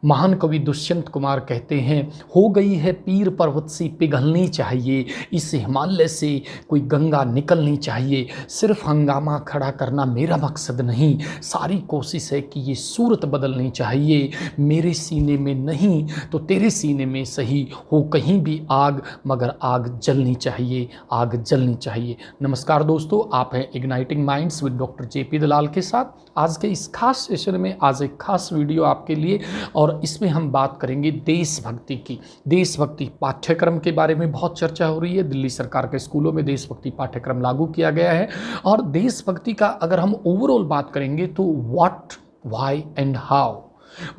महान कवि दुष्यंत कुमार कहते हैं, हो गई है पीर पर्वत सी पिघलनी चाहिए, इस हिमालय से कोई गंगा निकलनी चाहिए। सिर्फ हंगामा खड़ा करना मेरा मकसद नहीं, सारी कोशिश है कि ये सूरत बदलनी चाहिए। मेरे सीने में नहीं तो तेरे सीने में सही, हो कहीं भी आग मगर आग जलनी चाहिए, आग जलनी चाहिए। नमस्कार दोस्तों, आप हैं igniting minds with doctor JP Dalal के साथ। आज के इस खास सेशन में आज एक खास वीडियो आपके लिए, और इसमें हम बात करेंगे देशभक्ति की। देशभक्ति पाठ्यक्रम के बारे में बहुत चर्चा हो रही है। दिल्ली सरकार के स्कूलों में देशभक्ति पाठ्यक्रम लागू किया गया है। और देशभक्ति का अगर हम ओवरऑल बात करेंगे तो what, why and how.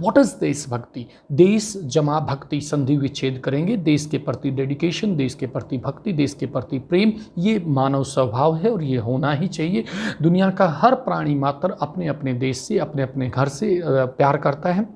What is देशभक्ति? देश जमा भक्ति संधि विच्छेद करेंगे। देश के प्रति डेडिकेशन, देश के प्रति भक्ति, देश के प्रति प्रेम, ये मानव स्वभाव है और ये होना ही चाहिए। दुनिया का हर प्राणी मात्र अपने अपने देश से, अपने अपने घर से प्यार करता है,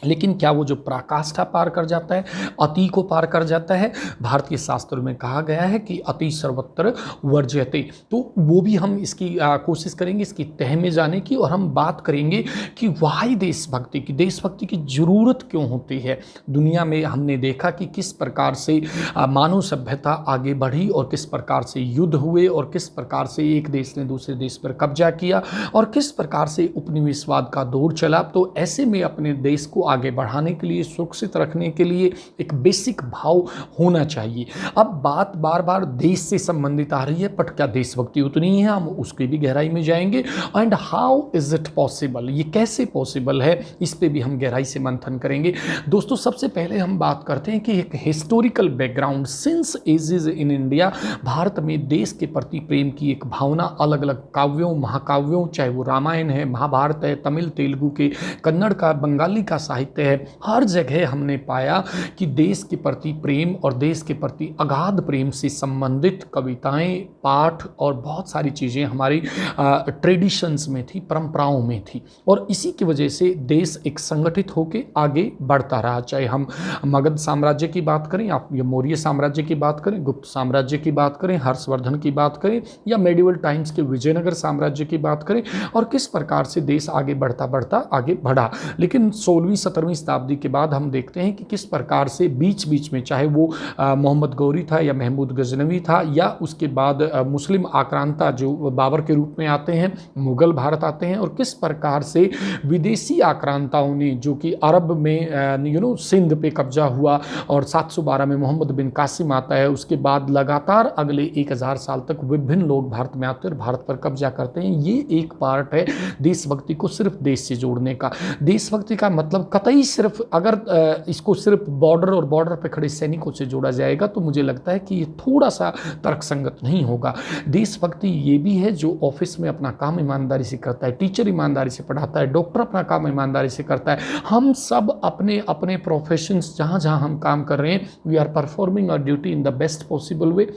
लेकिन क्या वो जो पराकाष्ठा पार कर जाता है, अति को पार कर जाता है? भारतीय शास्त्रों में कहा गया है कि अति सर्वत्र वर्ज्यते। तो वो भी हम इसकी कोशिश करेंगे इसकी तह में जाने की, और हम बात करेंगे कि वाही देशभक्ति की, देशभक्ति की ज़रूरत क्यों होती है। दुनिया में हमने देखा कि किस प्रकार से मानव सभ्यता आगे बढ़ी और किस प्रकार से युद्ध हुए और किस प्रकार से एक देश ने दूसरे देश पर कब्जा किया और किस प्रकार से उपनिवेशवाद का दौर चला। तो ऐसे में अपने देश को आगे बढ़ाने के लिए, सुरक्षित रखने के लिए एक बेसिक भाव होना चाहिए। अब बात बार बार देश से संबंधित आ रही है, बट क्या देशभक्ति उतनी है? हम उसकी भी गहराई में जाएंगे। And how is it possible, ये कैसे पॉसिबल है, इस पे भी हम गहराई से मंथन करेंगे। दोस्तों, सबसे पहले हम बात करते हैं कि एक historical background. Since ages in India, Bharat में देश के प्रति प्रेम की एक भावना अलग अलग काव्यों, महाकाव्यों, चाहे वो रामायण है, महाभारत है, तमिल तेलुगु के, कन्नड़ का, बंगाली का साहित्य है, हर जगह हमने पाया कि देश के प्रति प्रेम और देश के प्रति अगाध प्रेम से संबंधित कविताएं, पाठ और बहुत सारी चीज़ें हमारी ट्रेडिशंस में थी, परंपराओं में थी। और इसी की वजह से देश एक संगठित होकर आगे बढ़ता रहा। चाहे हम मगध साम्राज्य की बात करें, आप या मौर्य साम्राज्य की बात करें, गुप्त साम्राज्य की बात करें, हर्षवर्धन की बात करें, या मेडिवल टाइम्स के विजयनगर साम्राज्य की बात करें, और किस प्रकार से देश आगे बढ़ता बढ़ता आगे बढ़ा। लेकिन 16वीं 17वीं शताब्दी के बाद हम देखते हैं कि किस प्रकार से बीच बीच में, चाहे वो मोहम्मद गौरी था या महमूद गजनवी था, या उसके बाद मुस्लिम आक्रांता जो बाबर के रूप में आते हैं, मुगल भारत आते हैं, और किस प्रकार से विदेशी आक्रांताओं ने, जो कि अरब में सिंध पे कब्जा हुआ, और 712 में मोहम्मद बिन कासिम आता है। उसके बाद लगातार अगले 1000 साल तक विभिन्न लोग भारत में आते हैं और भारत पर कब्जा करते हैं। ये एक पार्ट है देशभक्ति को सिर्फ देश से जोड़ने का। देशभक्ति का मतलब कतई सिर्फ, अगर इसको सिर्फ बॉर्डर और बॉर्डर पर खड़े सैनिकों से जोड़ा जाएगा तो मुझे लगता है कि ये थोड़ा सा तर्कसंगत नहीं होगा। देशभक्ति ये भी है जो ऑफिस में अपना काम ईमानदारी से करता है, टीचर ईमानदारी से पढ़ाता है, डॉक्टर अपना काम ईमानदारी से करता है। हम सब अपने अपने प्रोफेशंस जहाँ जहाँ हम काम कर रहे हैं, we are performing our duty in the best possible way.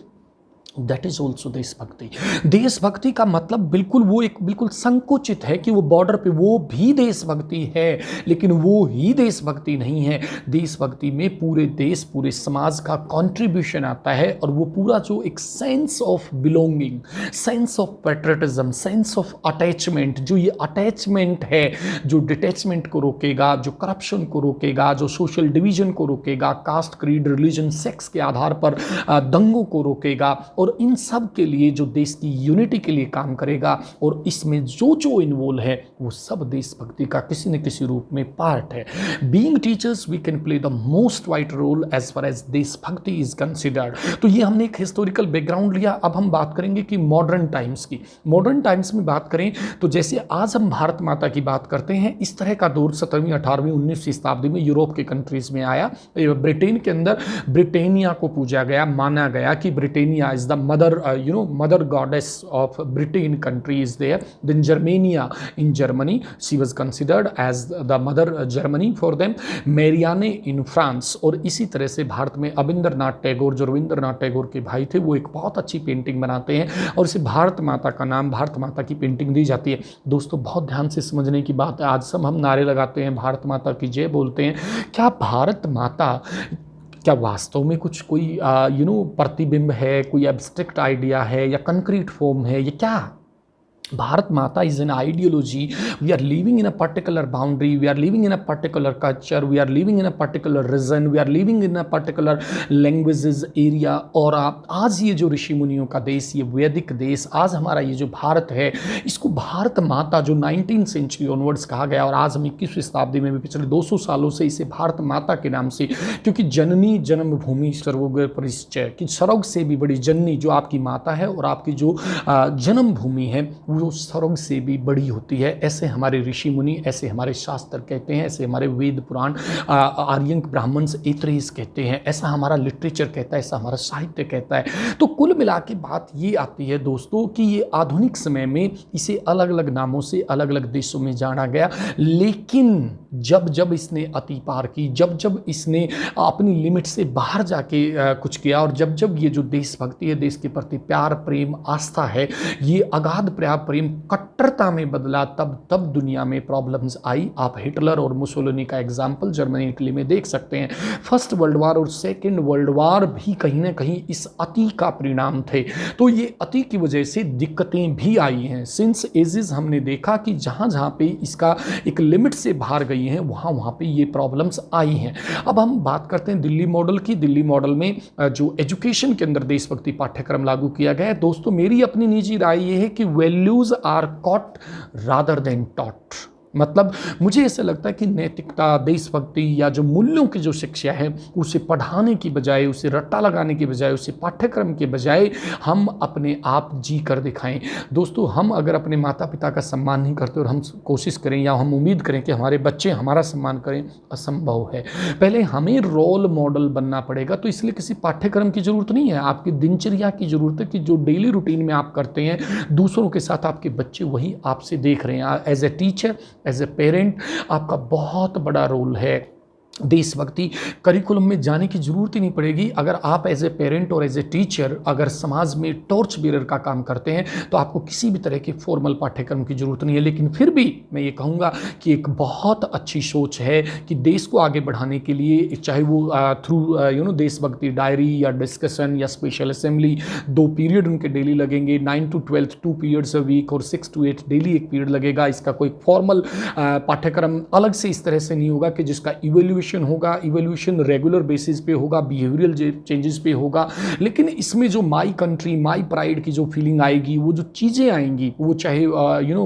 That is also देशभक्ति। देशभक्ति का मतलब बिल्कुल वो एक बिल्कुल संकुचित है कि वो बॉर्डर पे, वो भी देशभक्ति है, लेकिन वो ही देशभक्ति नहीं है। देशभक्ति में पूरे देश, पूरे समाज का कंट्रीब्यूशन आता है, और वो पूरा जो एक sense of belonging, sense of patriotism, sense of attachment, जो ये अटैचमेंट है, जो डिटैचमेंट को रोकेगा, जो करप्शन को रोकेगा, जो सोशल डिवीजन को रोकेगा, कास्ट, क्रीड, रिलीजन, सेक्स के आधार पर दंगों को रोकेगा, और इन सब के लिए जो देश की यूनिटी के लिए काम करेगा, और इसमें जो जो इन्वॉल्व है वो सब देशभक्ति का किसी न किसी रूप में पार्ट है। Being teachers we can play the most vital role as far as देशभक्ति इज कंसिडर्ड। तो ये हमने एक हिस्टोरिकल बैकग्राउंड लिया। अब हम बात करेंगे कि मॉडर्न टाइम्स की। मॉडर्न टाइम्स में बात करें तो जैसे आज हम भारत माता की बात करते हैं, इस तरह का दौर 17वीं 18वीं 19वीं शताब्दी में यूरोप के कंट्रीज में आया। ब्रिटेन के अंदर ब्रिटेनिया को पूजा गया, माना गया कि Britannia is the mother goddess of Britain country is there. Then Germania in Germany, she was considered as the mother Germany for them. Marianne in France, और इसी तरह से भारत में अविंद्रनाथ टैगोर, जो रविंद्रनाथ टैगोर के भाई थे, वो एक बहुत अच्छी पेंटिंग बनाते हैं, और इसे भारत माता का नाम, भारत माता की पेंटिंग दी जाती है। दोस्तों, बहुत ध्यान से समझने की बात है। आज सब हम नारे लगाते हैं, भारत माता की जय बोलते हैं। क्या भारत माता, क्या वास्तव में कुछ कोई प्रतिबिंब है, कोई एब्स्ट्रैक्ट आइडिया है, या कंक्रीट फॉर्म है, ये क्या? Bharat Mata is an ideology. We are living in a particular boundary. We are living in a particular culture. We are living in a particular region. We are living in a particular languages area. और आज ये जो ऋषि मुनियों का देश, ये वैदिक देश, आज हमारा ये जो भारत है, इसको भारत माता जो 19th सेंचुरी ऑनवर्ड्स कहा गया, और आज हम 21वीं शताब्दी में भी पिछले 200 सालों से इसे भारत माता के नाम से, क्योंकि जननी जन्मभूमि सर्वोपरि परिचय, कि स्वर्ग से भी बड़ी जननी जो आपकी माता है और आपकी जो जन्मभूमि है वो स्वर्ग से भी बड़ी होती है। ऐसे हमारे ऋषि मुनि, ऐसे हमारे शास्त्र कहते हैं, ऐसे हमारे वेद पुराण आर्यंक ब्राह्मण्स ऐतरेय कहते हैं, ऐसा हमारा लिटरेचर कहता है, ऐसा हमारा साहित्य कहता है। तो कुल मिला के बात ये आती है दोस्तों कि ये आधुनिक समय में इसे अलग अलग नामों से अलग अलग देशों में जाना गया, लेकिन जब जब इसने अति पार की, जब जब इसने अपनी लिमिट से बाहर जाके कुछ किया, और जब जब ये जो देशभक्ति है, देश के प्रति प्यार प्रेम आस्था है, ये अगाध प्रेम कट्टरता में बदला, तब तब दुनिया में प्रॉब्लम्स आई। आप हिटलर और मुसोलिनी का एग्जाम्पल जर्मनी इटली में देख सकते हैं। फर्स्ट वर्ल्ड वार और सेकेंड वर्ल्ड वार भी कहीं ना कहीं इस अति का परिणाम थे। तो ये अति की वजह से दिक्कतें भी आई हैं। सिंस एजेस हमने देखा कि जहाँ जहाँ पे इसका एक लिमिट से बाहर गई हैं, वहाँ पे ये प्रॉब्लम्स आई हैं। अब हम बात करते हैं दिल्ली मॉडल की। दिल्ली मॉडल में जो एजुकेशन के अंदर देशभक्ति पाठ्यक्रम लागू किया गया है, दोस्तों मेरी अपनी निजी राय ये है कि values are caught rather than taught. मतलब मुझे ऐसा लगता है कि नैतिकता, देशभक्ति या जो मूल्यों की जो शिक्षा है, उसे पढ़ाने की बजाय, उसे रट्टा लगाने की बजाय, उसे पाठ्यक्रम के बजाय हम अपने आप जी कर दिखाएं। दोस्तों हम अगर अपने माता पिता का सम्मान नहीं करते और हम कोशिश करें या हम उम्मीद करें कि हमारे बच्चे हमारा सम्मान करें, असंभव है। पहले हमें रोल मॉडल बनना पड़ेगा। तो इसलिए किसी पाठ्यक्रम की ज़रूरत नहीं है, आपकी दिनचर्या की ज़रूरत है कि जो डेली रूटीन में आप करते हैं, दूसरों के साथ आपके बच्चे वही आपसे देख रहे हैं। As a teacher, as a parent, आपका बहुत बड़ा रोल है। देशभक्ति करिकुलम में जाने की ज़रूरत ही नहीं पड़ेगी। अगर आप एज ए पेरेंट और एज ए टीचर अगर समाज में टॉर्च बेरर का काम करते हैं, तो आपको किसी भी तरह के फॉर्मल पाठ्यक्रम की ज़रूरत नहीं है। लेकिन फिर भी मैं ये कहूँगा कि एक बहुत अच्छी सोच है कि देश को आगे बढ़ाने के लिए, चाहे वो थ्रू देशभक्ति डायरी या डिस्कशन या स्पेशल असेंबली, 2 पीरियड उनके डेली लगेंगे, 9 to 12 2 पीरियड्स अ वीक, और 6 to 8 डेली 1 पीरियड लगेगा। इसका कोई फॉर्मल पाठ्यक्रम अलग से इस तरह से नहीं होगा कि जिसका होगा, इवोल्यूशन रेगुलर बेसिस पे होगा, बिहेवियरल चेंजेस पे होगा। लेकिन इसमें जो माई कंट्री, माई प्राइड की जो फीलिंग आएगी, वो जो चीज़ें आएंगी, वो चाहे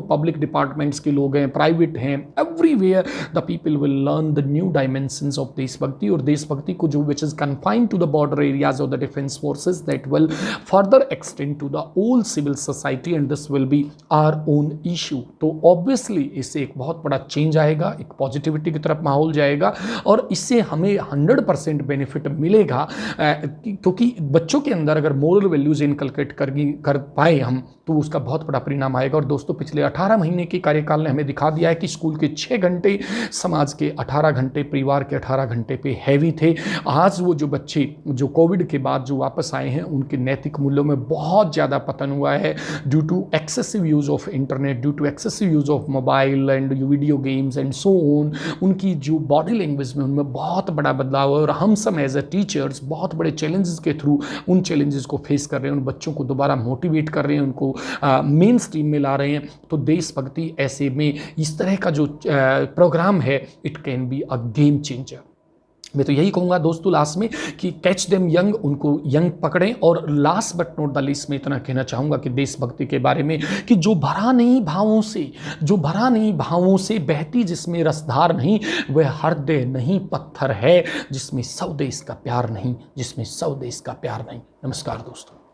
पब्लिक डिपार्टमेंट्स के लोग हैं, प्राइवेट हैं, everywhere the people will learn the new dimensions of देशभक्ति। और देशभक्ति को जो which is confined to the border areas of the defence forces, that will further extend to the whole civil society, and this will be our own issue. तो obviously इससे एक बहुत बड़ा चेंज आएगा, एक पॉजिटिविटी की तरफ माहौल जाएगा, और इससे हमें 100% बेनिफिट मिलेगा। क्योंकि बच्चों के अंदर अगर मोरल वैल्यूज इनकलकेट कर पाए हम, तो उसका बहुत बड़ा परिणाम आएगा। और दोस्तों पिछले 18 महीने के कार्यकाल ने हमें दिखा दिया है कि स्कूल के 6 घंटे, समाज के 18 घंटे, परिवार के 18 घंटे पे हैवी थे। आज वो जो बच्चे जो कोविड के बाद जो वापस आए हैं, उनके नैतिक मूल्यों में बहुत ज़्यादा पतन हुआ है, due to excessive use of internet, due to excessive use of mobile and video games and so on. उनकी जो बॉडी लैंग्वेज में उनमें बहुत बड़ा बदलाव है, और हम सब एज ए टीचर्स बहुत बड़े चैलेंजेस के थ्रू उन चैलेंजेस को फेस कर रहे हैं, उन बच्चों को दोबारा मोटिवेट कर रहे हैं, उनको मेन स्ट्रीम में ला रहे हैं। तो देशभक्ति ऐसे में इस तरह का जो प्रोग्राम है, it can be a game changer. मैं तो यही कहूँगा दोस्तों लास्ट में कि कैच देम यंग, उनको यंग पकड़ें। और last but not the least में इतना कहना चाहूँगा कि देशभक्ति के बारे में कि जो भरा नहीं भावों से बहती जिसमें रसधार नहीं, वह हृदय नहीं पत्थर है जिसमें स्वदेश का प्यार नहीं, जिसमें स्वदेश का प्यार नहीं। नमस्कार दोस्तों।